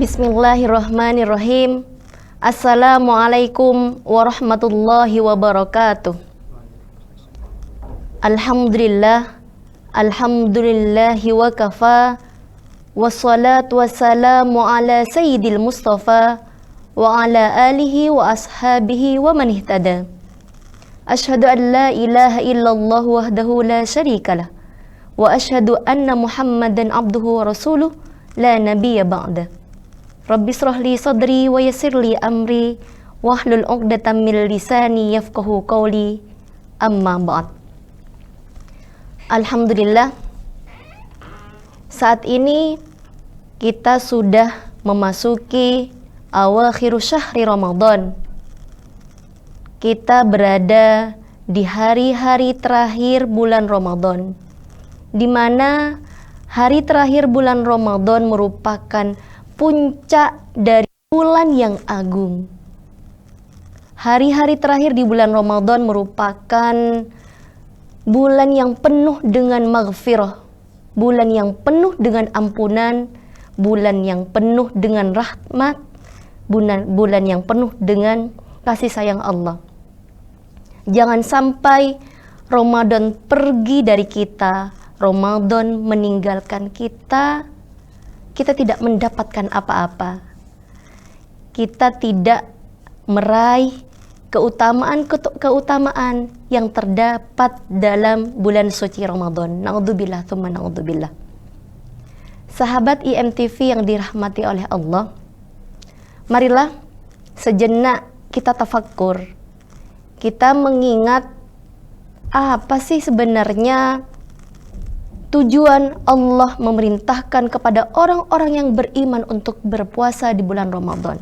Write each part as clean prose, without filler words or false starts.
Bismillahirrahmanirrahim. Assalamualaikum warahmatullahi wabarakatuh. Alhamdulillahi wa kafa. Wassalatu wassalamu ala sayyidil mustafa wa ala alihi wa ashabihi wa man ihtada. Asyhadu an la ilaha illallah wahdahu la syarikalah wa asyhadu anna Muhammadan abduhu wa rasuluh la nabiyya ba'da. Rabbi shrah li sadri wa yassir li amri wahlul 'uqdatam min lisani yafqahu qawli. Amma ba'd. Alhamdulillah, saat ini kita sudah memasuki awakhir syahri Ramadan. Kita berada di hari-hari terakhir bulan Ramadan, di mana hari terakhir bulan Ramadan merupakan puncak dari bulan yang agung. Hari-hari terakhir di bulan Ramadan merupakan bulan yang penuh dengan maghfirah, bulan yang penuh dengan ampunan, bulan yang penuh dengan rahmat, bulan yang penuh dengan kasih sayang Allah. Jangan sampai Ramadan pergi dari kita, Ramadan meninggalkan kita tidak mendapatkan apa-apa. Kita tidak meraih keutamaan yang terdapat dalam bulan suci Ramadan. Na'udzubillah tsumma na'udzubillah. Sahabat IMTV yang dirahmati oleh Allah, marilah sejenak kita tafakkur. Kita mengingat apa sih sebenarnya tujuan Allah memerintahkan kepada orang-orang yang beriman untuk berpuasa di bulan Ramadan.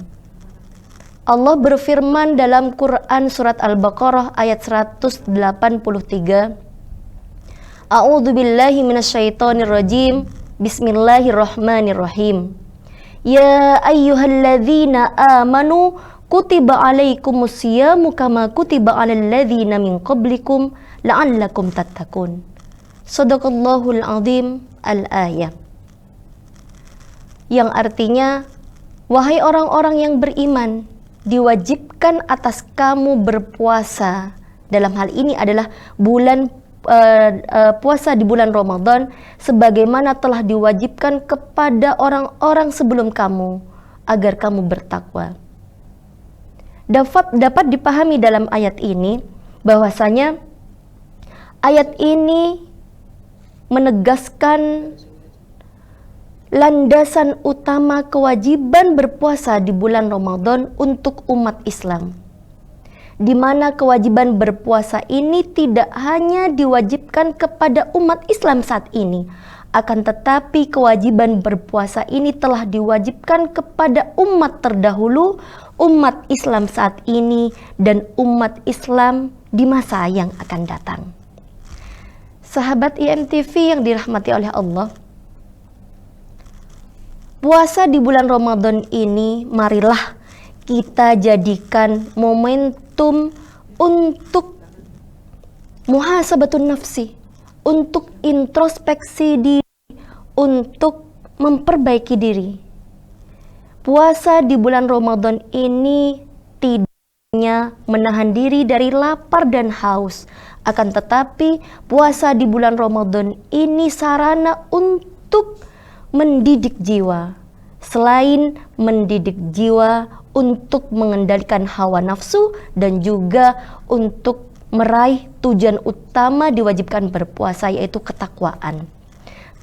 Allah berfirman dalam Quran surat Al-Baqarah ayat 183. A'udzu billahi minasyaitonir rajim. Bismillahirrahmanirrahim. Ya ayyuhalladzina amanu kutiba alaikumus syiyamu kama kutiba alal ladzina min qablikum la'allakum tattaqun. Shadaqallahul azim al-ayah. Yang artinya, wahai orang-orang yang beriman, diwajibkan atas kamu berpuasa. Dalam hal ini adalah bulan puasa di bulan Ramadan, sebagaimana telah diwajibkan kepada orang-orang sebelum kamu, agar kamu bertakwa. Dapat dipahami dalam ayat ini bahwasanya ayat ini menegaskan landasan utama kewajiban berpuasa di bulan Ramadan untuk umat Islam, di mana kewajiban berpuasa ini tidak hanya diwajibkan kepada umat Islam saat ini, akan tetapi kewajiban berpuasa ini telah diwajibkan kepada umat terdahulu, umat Islam saat ini, dan umat Islam di masa yang akan datang. Sahabat IMTV yang dirahmati oleh Allah, puasa di bulan Ramadan ini marilah kita jadikan momentum untuk muhasabatun nafsi, untuk introspeksi diri, untuk memperbaiki diri. Puasa di bulan Ramadan ini tidak hanya menahan diri dari lapar dan haus, akan tetapi puasa di bulan Ramadan ini sarana untuk mendidik jiwa. Selain mendidik jiwa untuk mengendalikan hawa nafsu dan juga untuk meraih tujuan utama diwajibkan berpuasa, yaitu ketakwaan.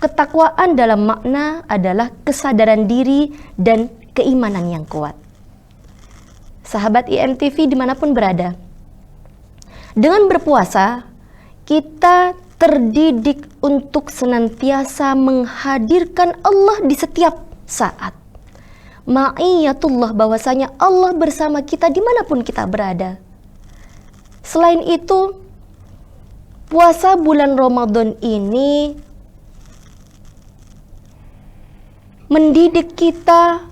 Ketakwaan dalam makna adalah kesadaran diri dan keimanan yang kuat. Sahabat IMTV dimanapun berada, dengan berpuasa kita terdidik untuk senantiasa menghadirkan Allah di setiap saat. Ma'iyatullah, bahwasanya Allah bersama kita dimanapun kita berada. Selain itu, puasa bulan Ramadan ini mendidik kita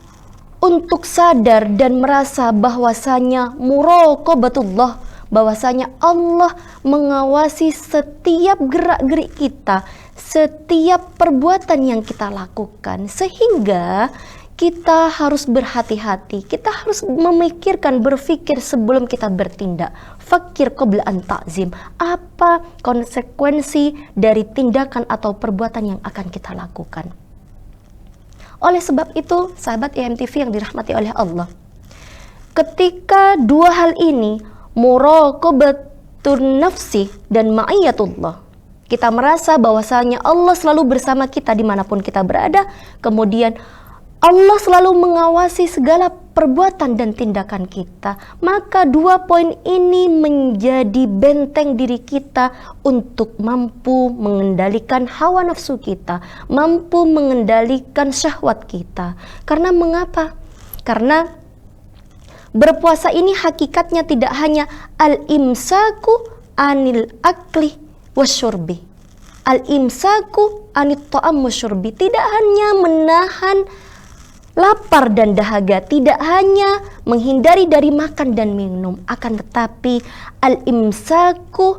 untuk sadar dan merasa bahwasanya muraqabatullah, bahwasanya Allah mengawasi setiap gerak-gerik kita, setiap perbuatan yang kita lakukan, sehingga kita harus berhati-hati, kita harus memikirkan, berpikir sebelum kita bertindak. Fakir qabla an ta'zim. Apa konsekuensi dari tindakan atau perbuatan yang akan kita lakukan? Oleh sebab itu, sahabat IMTV yang dirahmati oleh Allah, ketika dua hal ini, muraqabatun nafsi dan ma'iyatullah, kita merasa bahwasanya Allah selalu bersama kita dimanapun kita berada, kemudian Allah selalu mengawasi segala perbuatan dan tindakan kita, maka dua poin ini menjadi benteng diri kita untuk mampu mengendalikan hawa nafsu kita, mampu mengendalikan syahwat kita. Karena mengapa? Karena berpuasa ini hakikatnya tidak hanya al-imsaku anil akli wasyurbi, al-imsaku anit ta'am wasyurbi, tidak hanya menahan lapar dan dahaga, tidak hanya menghindari dari makan dan minum, akan tetapi al-imsaku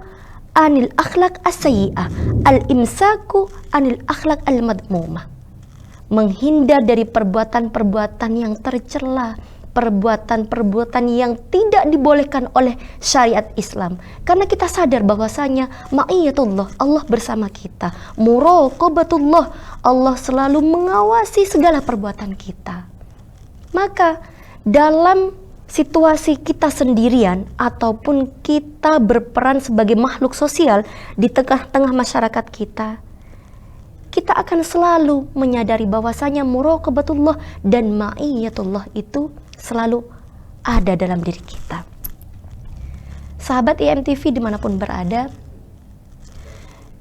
anil akhlak as-sayyi'ah, al-imsaku anil akhlak al-madmumah, menghindar dari perbuatan-perbuatan yang tercela, perbuatan-perbuatan yang tidak dibolehkan oleh syariat Islam. Karena kita sadar bahwasanya ma'iyatullah, Allah bersama kita, muraqabatullah, Allah selalu mengawasi segala perbuatan kita. Maka dalam situasi kita sendirian ataupun kita berperan sebagai makhluk sosial di tengah-tengah masyarakat kita, kita akan selalu menyadari bahwasanya muraqabatullah dan ma'iyatullah itu selalu ada dalam diri kita. Sahabat IMTV dimanapun berada,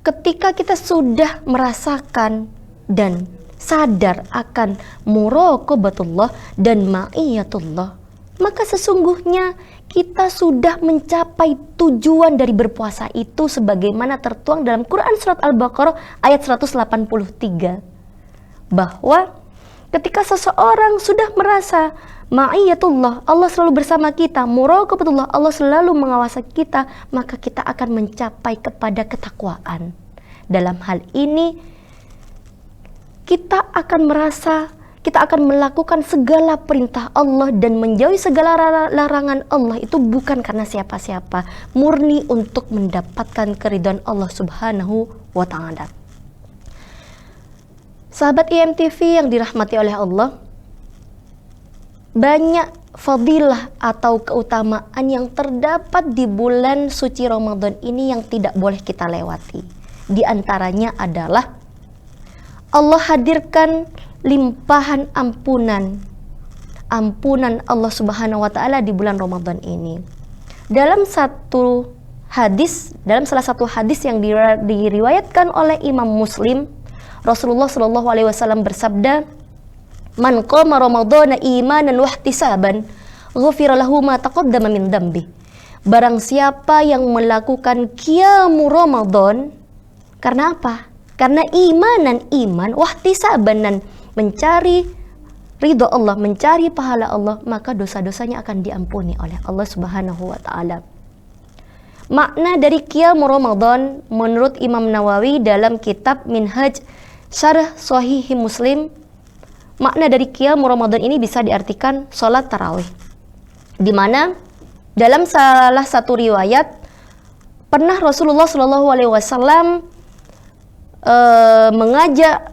ketika kita sudah merasakan dan sadar akan muraqabatullah dan ma'iyatullah, maka sesungguhnya kita sudah mencapai tujuan dari berpuasa itu sebagaimana tertuang dalam Quran Surat Al-Baqarah ayat 183, bahwa ketika seseorang sudah merasa ma'iyatullah, Allah selalu bersama kita, muraqabatullah, Allah selalu mengawasi kita, maka kita akan mencapai kepada ketakwaan. Dalam hal ini kita akan merasa kita akan melakukan segala perintah Allah dan menjauhi segala larangan Allah itu bukan karena siapa-siapa, murni untuk mendapatkan keridhaan Allah Subhanahu wa ta'ala. Sahabat IMTV yang dirahmati oleh Allah, banyak fadilah atau keutamaan yang terdapat di bulan suci Ramadan ini yang tidak boleh kita lewati. Di antaranya adalah Allah hadirkan limpahan ampunan Allah Subhanahu wa ta'ala di bulan Ramadan ini. Dalam salah satu hadis yang diriwayatkan oleh Imam Muslim, Rasulullah Shallallahu alaihi wasallam bersabda, "Man qama Ramadhana imanan wahtisaban, ghufira lahu ma taqaddama min dambi." Barang siapa yang melakukan qiyamu Ramadan karena apa? Karena iman, wahtisaban, dan mencari ridho Allah, mencari pahala Allah, maka dosa-dosanya akan diampuni oleh Allah Subhanahu wa ta'ala. Makna dari qiyamu Ramadan menurut Imam Nawawi dalam kitab Minhaj Syarah Sahih Muslim, makna dari qiyamu Ramadan ini bisa diartikan sholat tarawih, di mana dalam salah satu riwayat pernah Rasulullah Shallallahu alaihi wasallam mengajak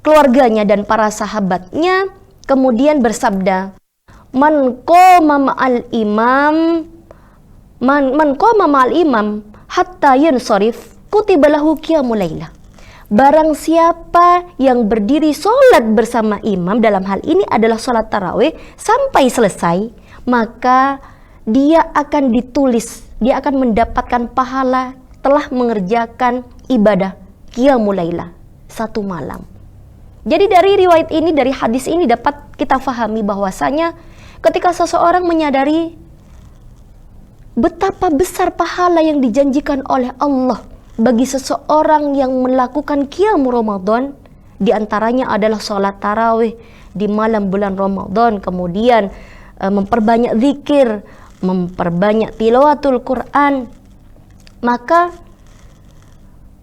keluarganya dan para sahabatnya, kemudian bersabda, man qama ma'al imam hatta yansharif kutiba lahu qiyamul lailah. Barang siapa yang berdiri sholat bersama imam, dalam hal ini adalah sholat tarawih, sampai selesai, maka dia akan ditulis, dia akan mendapatkan pahala telah mengerjakan ibadah qiyamul lailah, satu malam. Jadi dari riwayat ini, dari hadis ini dapat kita fahami bahwasanya ketika seseorang menyadari betapa besar pahala yang dijanjikan oleh Allah bagi seseorang yang melakukan qiyamul Ramadan, di antaranya adalah sholat tarawih di malam bulan Ramadan, kemudian memperbanyak zikir, memperbanyak tilawatul Quran, maka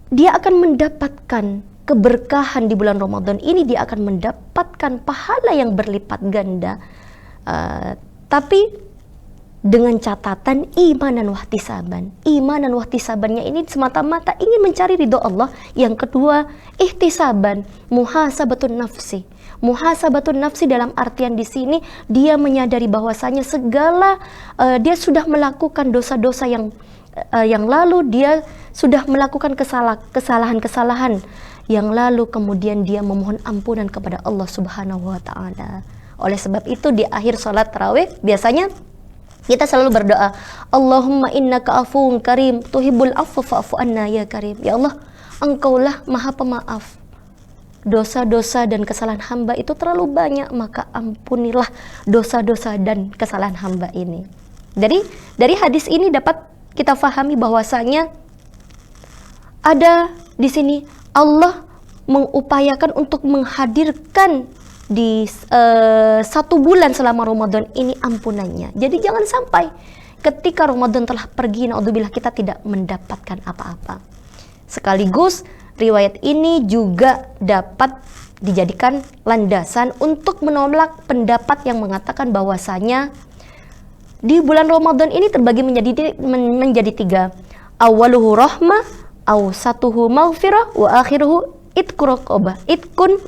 dia akan mendapatkan keberkahan di bulan Ramadan ini, dia akan mendapatkan pahala yang berlipat ganda. Tapi dengan catatan imanan wahtisaban. Imanan wahtisabannya ini semata-mata ingin mencari ridho Allah. Yang kedua, ihtisaban, muhasabatun nafsi. Muhasabatun nafsi dalam artian di sini dia menyadari bahwasanya segala dia sudah melakukan dosa-dosa yang lalu, dia sudah melakukan kesalahan-kesalahan yang lalu, kemudian dia memohon ampunan kepada Allah Subhanahu wa taala. Oleh sebab itu di akhir sholat tarawih biasanya kita selalu berdoa, Allahumma innaka afuwun karim, tuhibbul afwa fa'fu anna ya karim. Ya Allah, Engkaulah Maha Pemaaf. Dosa-dosa dan kesalahan hamba itu terlalu banyak, maka ampunilah dosa-dosa dan kesalahan hamba ini. Dari hadis ini dapat kita fahami bahwasanya ada di sini Allah mengupayakan untuk menghadirkan di 1 bulan selama Ramadan ini ampunannya. Jadi jangan sampai ketika Ramadan telah pergi, naudzubillah, kita tidak mendapatkan apa-apa. Sekaligus riwayat ini juga dapat dijadikan landasan untuk menolak pendapat yang mengatakan bahwasanya di bulan Ramadan ini terbagi menjadi 3. Awaluhu rahmah, awsatuhu maghfirah, wa akhiruhu itkun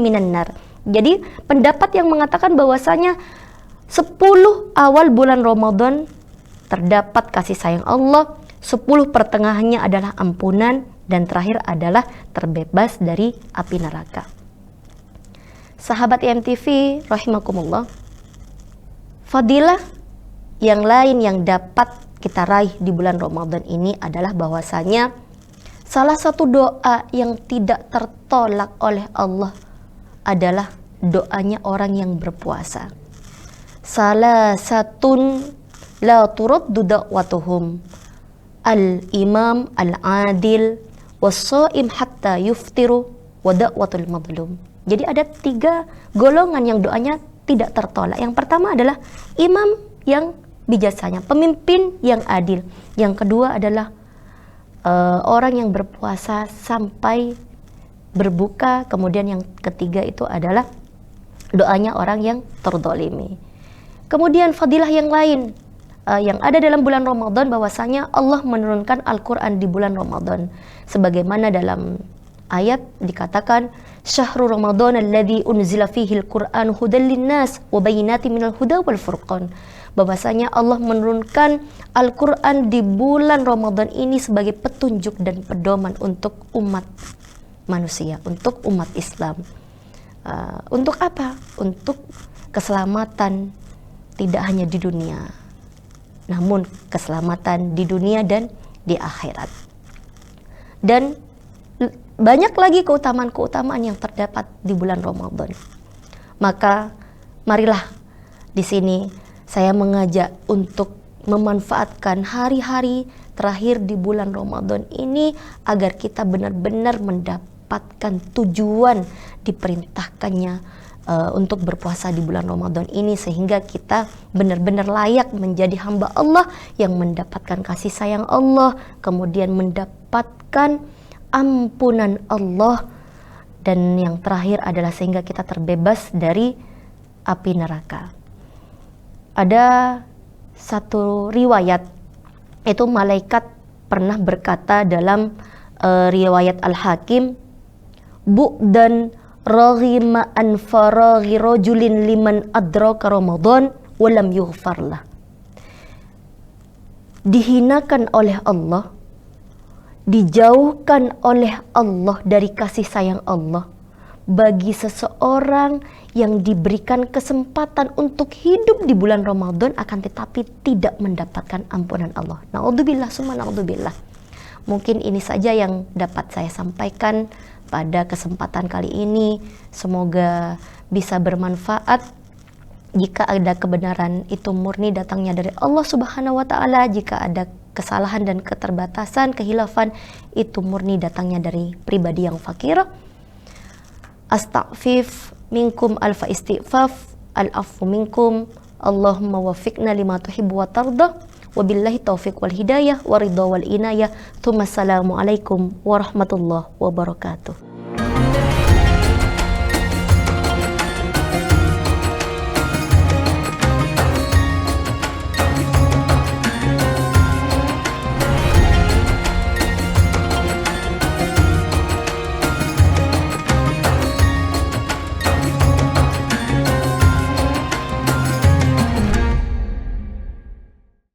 minan nar. Jadi pendapat yang mengatakan bahwasanya 10 awal bulan Ramadan terdapat kasih sayang Allah, 10 pertengahannya adalah ampunan, dan terakhir adalah terbebas dari api neraka. Sahabat IMTV rahimakumullah, fadilah yang lain yang dapat kita raih di bulan Ramadan ini adalah bahwasanya salah satu doa yang tidak tertolak oleh Allah adalah doanya orang yang berpuasa. Salah satun la turaddu da'watuhum al-imam al-adil was-shaim hatta yuftiru wa da'watul madlum. Jadi ada 3 golongan yang doanya tidak tertolak. Yang pertama adalah imam yang bijaksana, pemimpin yang adil. Yang kedua adalah orang yang berpuasa sampai berbuka. Kemudian yang ketiga itu adalah doanya orang yang terdolimi. Kemudian fadilah yang lain yang ada dalam bulan Ramadan, bahwasanya Allah menurunkan Al-Quran di bulan Ramadan, sebagaimana dalam ayat dikatakan syahrul Ramadan alladzi unzila fihi al-Qur'an hudal linnas wa bayyinatin minal huda wal furqan. Bahwasanya Allah menurunkan Al-Quran di bulan Ramadan ini sebagai petunjuk dan pedoman untuk umat manusia, untuk umat Islam. Untuk apa? Untuk keselamatan tidak hanya di dunia, namun keselamatan di dunia dan di akhirat. Dan banyak lagi keutamaan-keutamaan yang terdapat di bulan Ramadan. Maka marilah di sini saya mengajak untuk memanfaatkan hari-hari terakhir di bulan Ramadan ini agar kita benar-benar mendapatkan tujuan diperintahkannya untuk berpuasa di bulan Ramadan ini, sehingga kita benar-benar layak menjadi hamba Allah yang mendapatkan kasih sayang Allah, kemudian mendapatkan ampunan Allah, dan yang terakhir adalah sehingga kita terbebas dari api neraka. Ada satu riwayat, itu malaikat pernah berkata dalam riwayat Al-Hakim, bu'dan raghima an faraghi rajulin liman adraka Ramadan walam yughfarlah. Dihinakan oleh Allah, dijauhkan oleh Allah dari kasih sayang Allah bagi seseorang yang diberikan kesempatan untuk hidup di bulan Ramadan akan tetapi tidak mendapatkan ampunan Allah. Na'udzubillah summa na'udzubillah. Mungkin ini saja yang dapat saya sampaikan pada kesempatan kali ini. Semoga bisa bermanfaat. Jika ada kebenaran itu murni datangnya dari Allah Subhanahu wa taala, jika ada kesalahan dan keterbatasan, kehilafan itu murni datangnya dari pribadi yang fakir. Astaghfif minkum alfa istighfaf, al-afu minkum. Allahumma wafiqna lima tuhibbu wa tarda. Wabillahi taufiq wal hidayah, waridha wal inayah. Assalamualaikum warahmatullahi wabarakatuh.